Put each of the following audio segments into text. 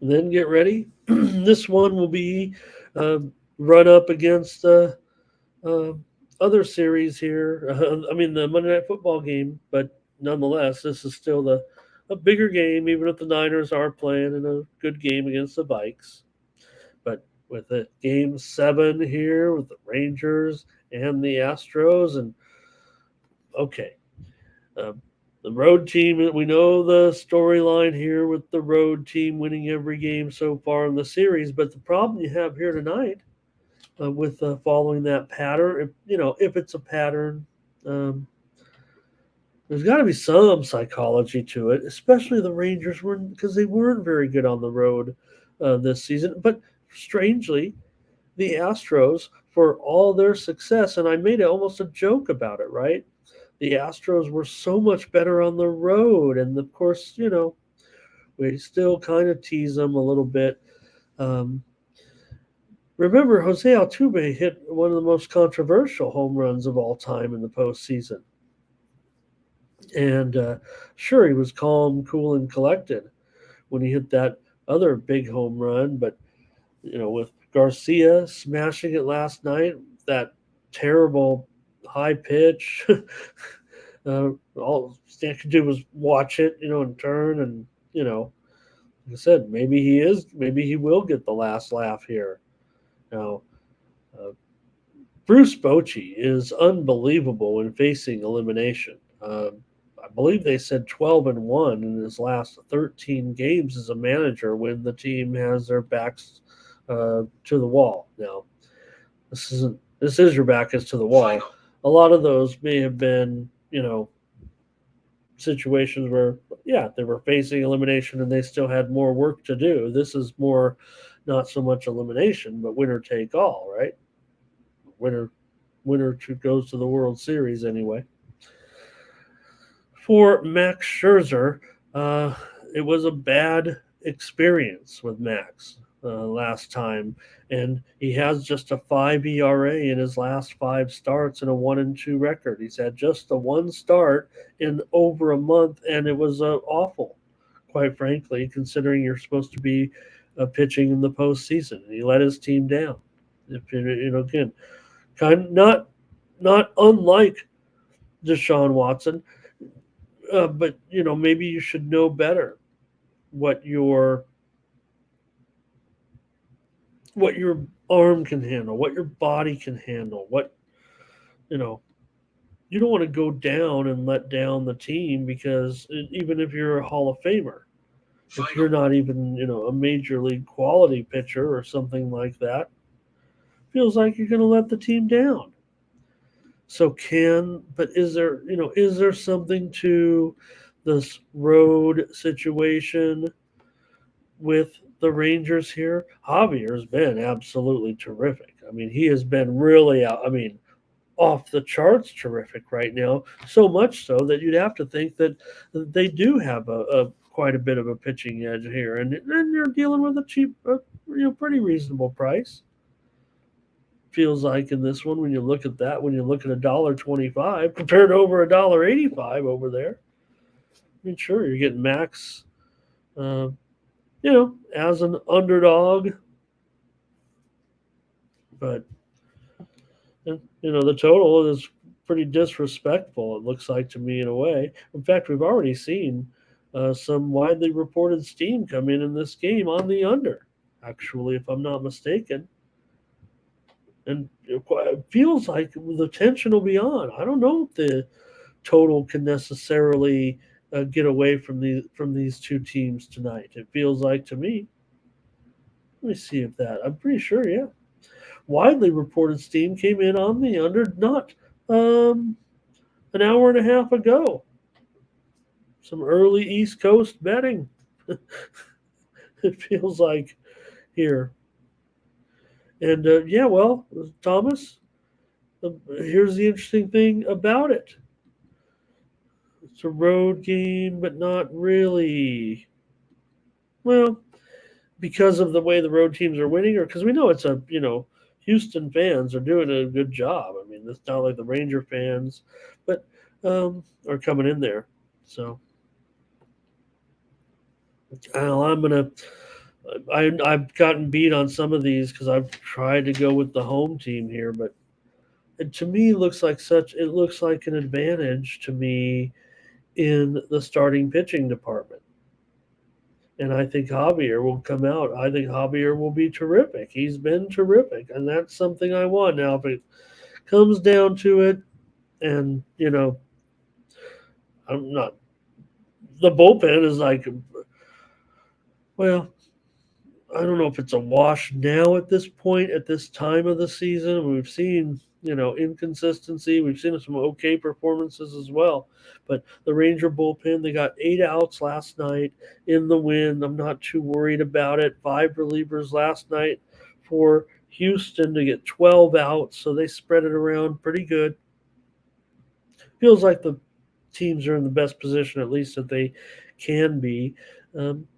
Then get ready. This one will be uh, run up against uh, other series here. I mean, the Monday Night Football game, but nonetheless, this is still the a bigger game, even if the Niners are playing in a good game against the Vikes. But with it, Game 7 here with the Rangers and the Astros, and okay, uh, the road team. We know the storyline here with the road team winning every game so far in the series, but the problem you have here tonight with following that pattern. If it's a pattern, um, there's got to be some psychology to it, especially the Rangers were because they weren't very good on the road this season. But strangely, the Astros, for all their success, and I made it almost a joke about it, right? The Astros were so much better on the road, and of course, we still kind of tease them a little bit. Um, Remember, Jose Altuve hit one of the most controversial home runs of all time in the postseason. And sure, he was calm, cool, and collected when he hit that other big home run. But, with Garcia smashing it last night, that terrible high pitch, all Stan could do was watch it, and turn. And, like I said, maybe he will get the last laugh here. Now, uh, Bruce Bochy is unbelievable in facing elimination. I believe they said 12-1 in his last 13 games as a manager when the team has their backs to the wall. Now, this is your back is to the wall. A lot of those may have been, situations where, yeah, they were facing elimination and they still had more work to do. This is more not so much elimination, but winner take all, right? Winner goes to the World Series anyway. For Max Scherzer, uh, it was a bad experience with Max last time, and he has just a 5 ERA in his last 5 starts and a 1-2 record. He's had just the one start in over a month, and it was awful, quite frankly, considering you're supposed to be pitching in the postseason. And he let his team down. If again, kind of not unlike Deshaun Watson, but maybe you should know better what your arm can handle, what your body can handle, what you know. You don't want to go down and let down the team because even if you're a Hall of Famer, if you're not even a major league quality pitcher or something like that, feels like you're going to let the team down. So but is there something to this road situation with the Rangers here? Javier's been absolutely terrific. I mean, he has been really out. I mean, off the charts terrific right now. So much so that you'd have to think that they do have a quite a bit of a pitching edge here, and you're dealing with a cheap, pretty reasonable price. Feels like in this one, when you look at that, when you look at $1.25 compared to over $1.85 over there. I mean, sure, you're getting Max, uh, as an underdog, but the total is pretty disrespectful. It looks like to me in a way. In fact, we've already seen some widely reported steam come in this game on the under. Actually, if I'm not mistaken, and it feels like the tension will be on. I don't know if the total can necessarily get away from these two teams tonight. It feels like to me. Let me see if that. I'm pretty sure. Yeah, widely reported steam came in on the under not um, an hour and a half ago. Some early East Coast betting. It feels like here. And yeah, well, Thomas, here's the interesting thing about it. It's a road game, but not really. Well, because of the way the road teams are winning, or because we know Houston fans are doing a good job. I mean, it's not like the Ranger fans, but are coming in there. So, I'm gonna I've gotten beat on some of these because I've tried to go with the home team here, but it to me it looks like an advantage to me in the starting pitching department. And I think Javier will come out. I think Javier will be terrific. He's been terrific, and that's something I want. Now, if it comes down to it, and I'm not, the bullpen is like, well, I don't know if it's a wash now at this point, at this time of the season. We've seen, inconsistency. We've seen some okay performances as well. But the Ranger bullpen, they got 8 outs last night in the win. I'm not too worried about it. 5 relievers last night for Houston to get 12 outs, so they spread it around pretty good. Feels like the teams are in the best position, at least that they can be. Um,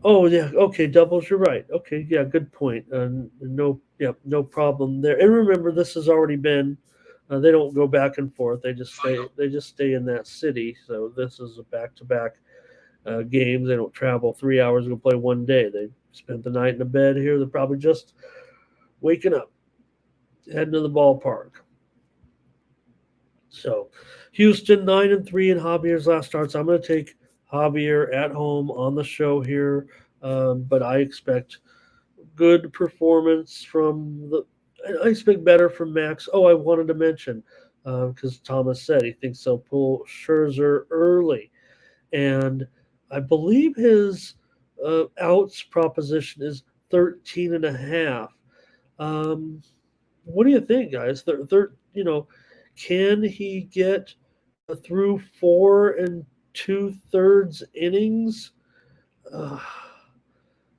oh yeah, okay, doubles. You're right. Okay, yeah, good point. No, yeah, no problem there. And remember, this has already been. They don't go back and forth. They just stay. They just stay in that city. So this is a back-to-back games. They don't travel 3 hours and go play one day. They spent the night in a bed here. They're probably just waking up, heading to the ballpark. So, Houston 9-3 in Javier's last starts. I'm going to take Javier at home on the show here, but I expect good performance from the. I expect better from Max. Oh, I wanted to mention because Thomas said he thinks they'll pull Scherzer early, and I believe his outs proposition is 13 and a half. Um, what do you think, guys? Can he get through 4 and 2/3 innings? Uh,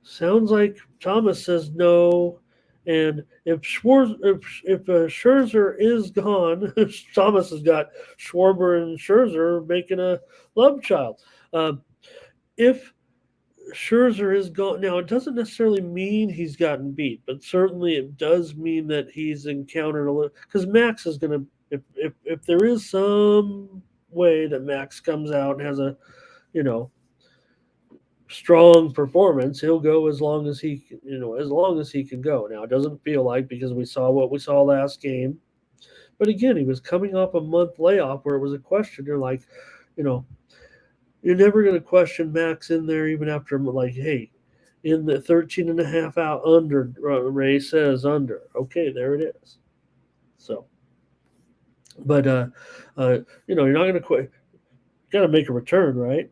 Sounds like Thomas says no. And if Scherzer is gone, Thomas has got Schwarber and Scherzer making a love child. Uh, if Scherzer is gone now, it doesn't necessarily mean he's gotten beat, but certainly it does mean that he's encountered a little. Because Max is going to, if there is some way that Max comes out and has a you know strong performance, he'll go as long as he can go. Now it doesn't feel like because we saw what we saw last game, but again he was coming off a month layoff where it was a question. You're like, you know, you're never going to question Max in there even after like, hey, in the 13 and a half out under, Ray says under. Okay, there it is. So, but you're not going to quit. Got to make a return, right?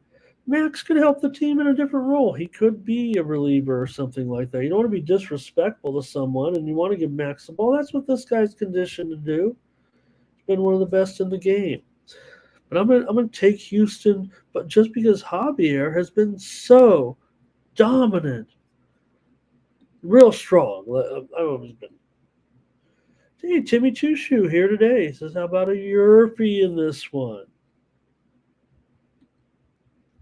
Max could help the team in a different role. He could be a reliever or something like that. You don't want to be disrespectful to someone, and you want to give Max the ball. That's what this guy's conditioned to do. He's been one of the best in the game. But I'm gonna take Houston, but just because Javier has been so dominant, real strong. I've always been. Hey, Timmy Two Shoe here today. He says, "How about a Yerfie in this one?"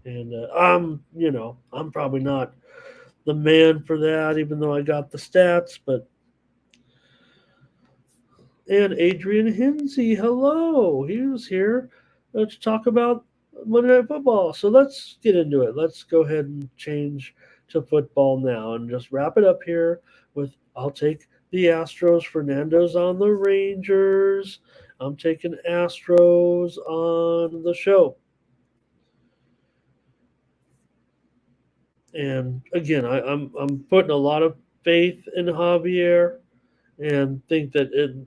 And I'm probably not the man for that, even though I got the stats. But and Adrian Hinsey, hello, he was here to talk about Monday Night Football. So let's get into it. Let's go ahead and change to football now and just wrap it up here with I'll take the Astros. Fernando's on the Rangers. I'm taking Astros on the show. And again, I'm putting a lot of faith in Javier and think that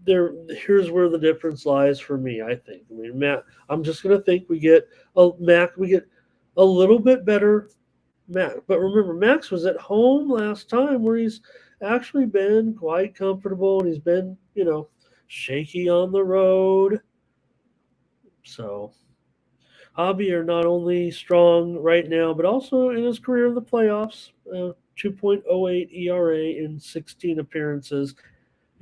here's where the difference lies for me. I think. I mean, Matt, I'm just gonna think we get a little bit better Max. But remember, Max was at home last time where he's actually been quite comfortable and he's been shaky on the road. So Javier not only strong right now, but also in his career in the playoffs. 2.08 ERA in 16 appearances,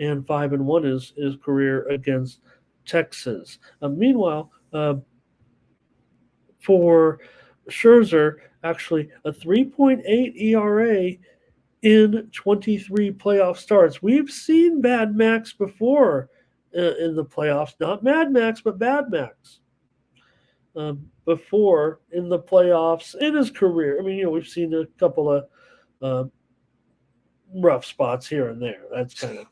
and 5-1 is his career against Texas. Meanwhile, for Scherzer, actually a 3.8 ERA in 23 playoff starts. We've seen Bad Max before in the playoffs, not Mad Max, but Bad Max. before in the playoffs in his career. I mean, we've seen a couple of uh, rough spots here and there. That's kind of